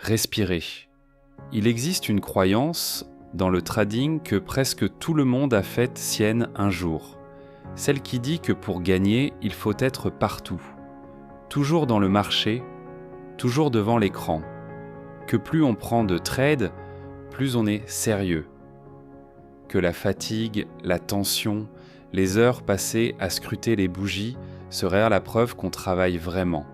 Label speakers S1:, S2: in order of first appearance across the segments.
S1: Respirez. Il existe une croyance dans le trading que presque tout le monde a faite sienne un jour. Celle qui dit que pour gagner, il faut être partout. Toujours dans le marché, toujours devant l'écran. Que plus on prend de trades, plus on est sérieux. Que la fatigue, la tension, les heures passées à scruter les bougies seraient la preuve qu'on travaille vraiment.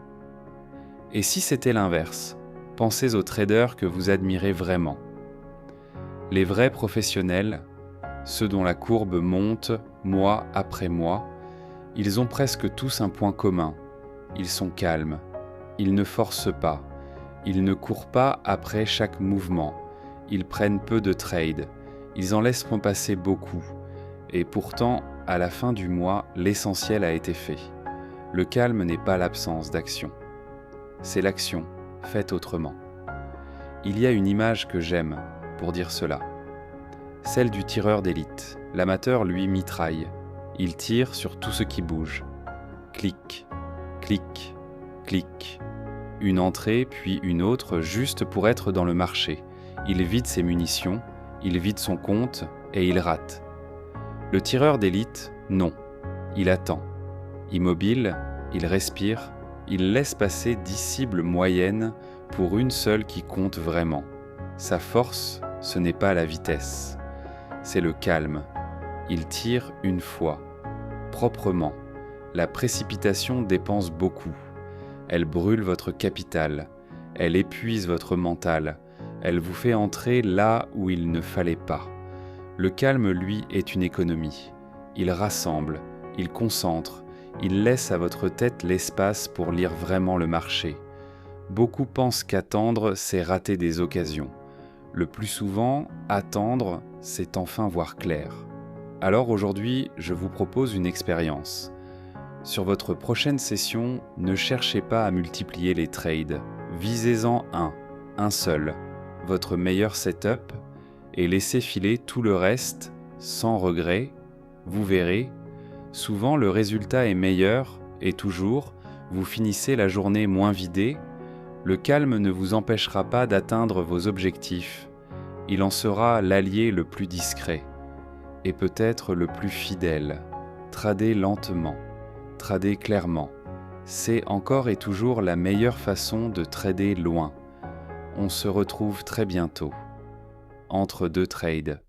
S1: Et si c'était l'inverse ? Pensez aux traders que vous admirez vraiment. Les vrais professionnels, ceux dont la courbe monte mois après mois, ils ont presque tous un point commun. Ils sont calmes, ils ne forcent pas, ils ne courent pas après chaque mouvement, ils prennent peu de trades, ils en laissent passer beaucoup. Et pourtant, à la fin du mois, l'essentiel a été fait. Le calme n'est pas l'absence d'action. C'est l'action faite autrement. Il y a une image que j'aime pour dire cela. Celle du tireur d'élite. L'amateur, lui, mitraille. Il tire sur tout ce qui bouge. Clic, clic, clic. Une entrée, puis une autre, juste pour être dans le marché. Il vide ses munitions, il vide son compte et il rate. Le tireur d'élite, non. Il attend. Immobile, il respire, il laisse passer 10 cibles moyennes pour une seule qui compte vraiment. Sa force, ce n'est pas la vitesse. C'est le calme. Il tire une fois, proprement. La précipitation dépense beaucoup. Elle brûle votre capital. Elle épuise votre mental. Elle vous fait entrer là où il ne fallait pas. Le calme, lui, est une économie. Il rassemble, il concentre, il laisse à votre tête l'espace pour lire vraiment le marché. Beaucoup pensent qu'attendre, c'est rater des occasions. Le plus souvent, attendre, c'est enfin voir clair. Alors aujourd'hui, je vous propose une expérience. Sur votre prochaine session, ne cherchez pas à multiplier les trades. Visez-en un seul, votre meilleur setup, et laissez filer tout le reste sans regret. Vous verrez, souvent le résultat est meilleur et toujours, vous finissez la journée moins vidée. Le calme ne vous empêchera pas d'atteindre vos objectifs. Il en sera l'allié le plus discret et peut-être le plus fidèle. Tradez lentement, tradez clairement. C'est encore et toujours la meilleure façon de trader loin. On se retrouve très bientôt. Entre deux trades.